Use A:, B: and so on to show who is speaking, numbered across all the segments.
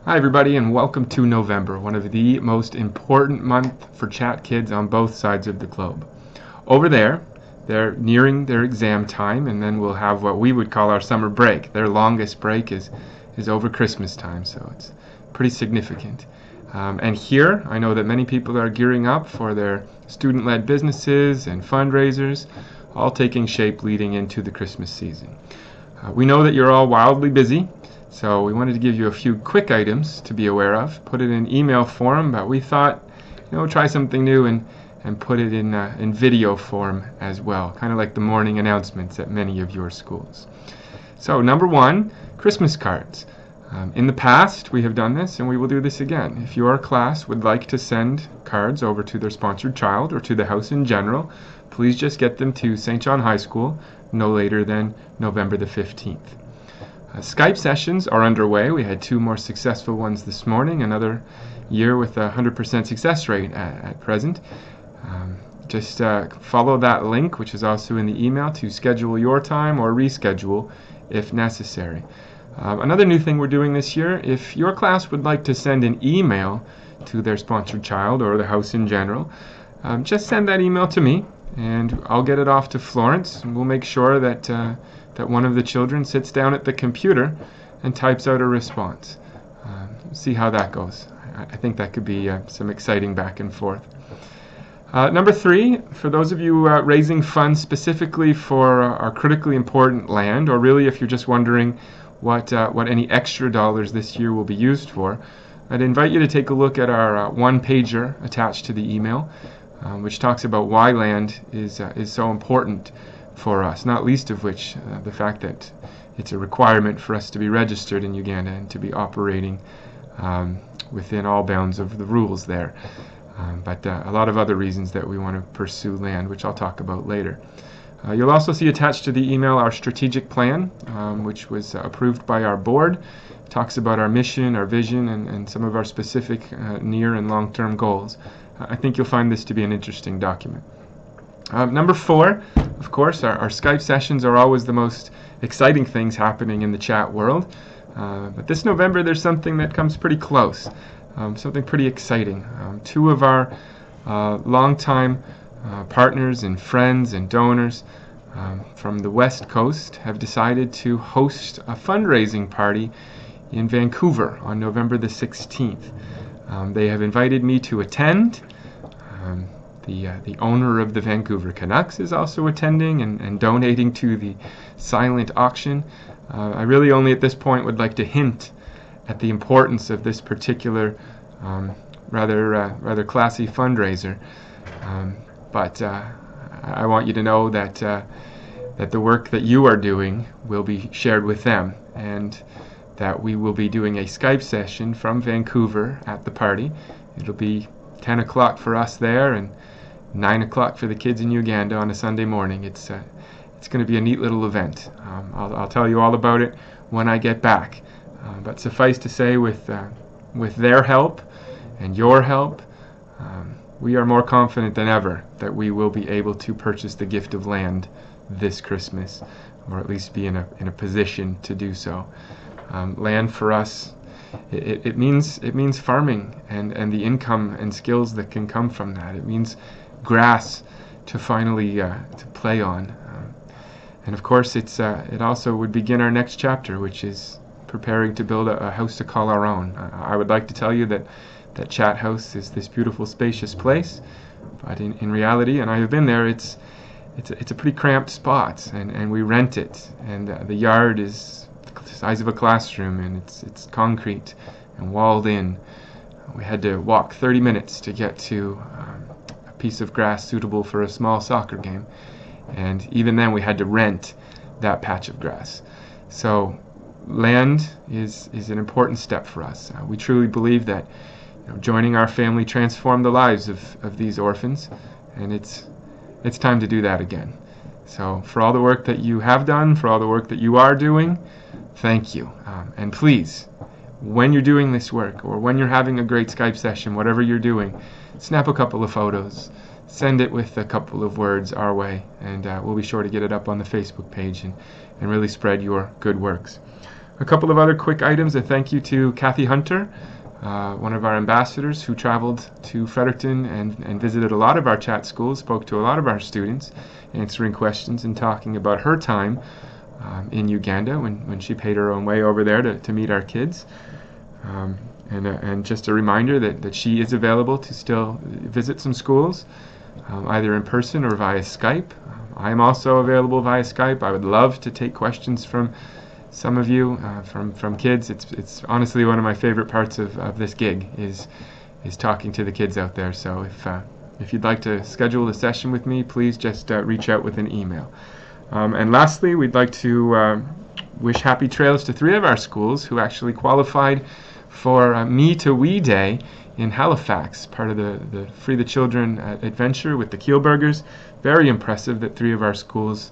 A: Hi everybody, and welcome to November, one of the most important months for Chat Kids on both sides of the globe. Over there, they're nearing their exam time, and then we'll have what we would call our summer break. Their longest break is over Christmas time, so it's pretty significant. And here, I know that many people are gearing up for their student-led businesses and fundraisers, all taking shape leading into the Christmas season. We know that you're all wildly busy, so we wanted to give you a few quick items to be aware of. Put it in email form, but we thought, try something new and put it in video form as well, kind of like the morning announcements at many of your schools. So number one, Christmas cards. In the past, we have done this, and we will do this again. If your class would like to send cards over to their sponsored child or to the house in general, please just get them to St. John High School no later than November the 15th. Skype sessions are underway. We had 2 more successful ones this morning, another year with a 100% success rate at present. Just follow that link, which is also in the email, to schedule your time or reschedule if necessary. Another new thing we're doing this year, if your class would like to send an email to their sponsored child or the house in general, just send that email to me, and I'll get it off to Florence, and we'll make sure that one of the children sits down at the computer and types out a response. See how that goes. I think that could be some exciting back and forth. Number 3, for those of you raising funds specifically for our critically important land, or really if you're just wondering what any extra dollars this year will be used for, I'd invite you to take a look at our one-pager attached to the email, which talks about why land is so important for us, not least of which the fact that it's a requirement for us to be registered in Uganda and to be operating within all bounds of the rules there. But a lot of other reasons that we want to pursue land, which I'll talk about later. You'll also see attached to the email our strategic plan, which was approved by our board. It talks about our mission, our vision, and some of our specific near and long-term goals. I think you'll find this to be an interesting document. Number 4, of course, our Skype sessions are always the most exciting things happening in the chat world. But this November there's something that comes pretty close, something pretty exciting. 2 of our longtime partners and friends and donors from the West Coast have decided to host a fundraising party in Vancouver on November the 16th. They have invited me to attend. The owner of the Vancouver Canucks is also attending and donating to the silent auction. I really only at this point would like to hint at the importance of this particular rather classy fundraiser. But I want you to know that the work that you are doing will be shared with them, and that we will be doing a Skype session from Vancouver at the party. It'll be 10 o'clock for us there and 9 o'clock for the kids in Uganda on a Sunday morning. It's going to be a neat little event. I'll tell you all about it when I get back. But suffice to say, with their help and your help, we are more confident than ever that we will be able to purchase the gift of land this Christmas, or at least be in a position to do so. Land for us, it means farming and the income and skills that can come from that. It means grass to finally to play on, and of course it also would begin our next chapter, which is preparing to build a house to call our own. I would like to tell you that Chat House is this beautiful, spacious place, but in reality, and I have been there, it's a pretty cramped spot, and we rent it, and the yard is the size of a classroom, and it's concrete and walled in. We had to walk 30 minutes to get to a piece of grass suitable for a small soccer game, and even then we had to rent that patch of grass. So land is an important step for us. We truly believe that joining our family transformed the lives of these orphans, and it's time to do that again. So for all the work that you have done, for all the work that you are doing, thank you. And please, when you're doing this work, or when you're having a great Skype session, whatever you're doing, snap a couple of photos, send it with a couple of words our way, and we'll be sure to get it up on the Facebook page and really spread your good works. A couple of other quick items. A thank you to Kathy Hunter, one of our ambassadors who traveled to Fredericton and visited a lot of our chat schools, spoke to a lot of our students, answering questions and talking about her time in Uganda when she paid her own way over there to meet our kids. And just a reminder that she is available to still visit some schools, either in person or via Skype. I am also available via Skype. I would love to take questions from some of you, from kids. It's honestly one of my favorite parts of this gig is talking to the kids out there. So if you'd like to schedule a session with me, please just reach out with an email. And lastly, we'd like to wish happy trails to 3 of our schools who actually qualified for Me to We Day in Halifax, part of the Free the Children adventure with the Kielburgers. Very impressive that 3 of our schools,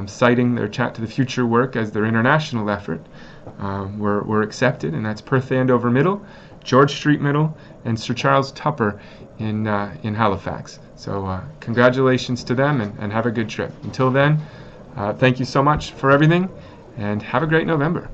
A: citing their Chat to the Future work as their international effort, were accepted, and that's Perth Andover Middle, George Street Middle, and Sir Charles Tupper in Halifax. So congratulations to them, and have a good trip. Until then, thank you so much for everything, and have a great November.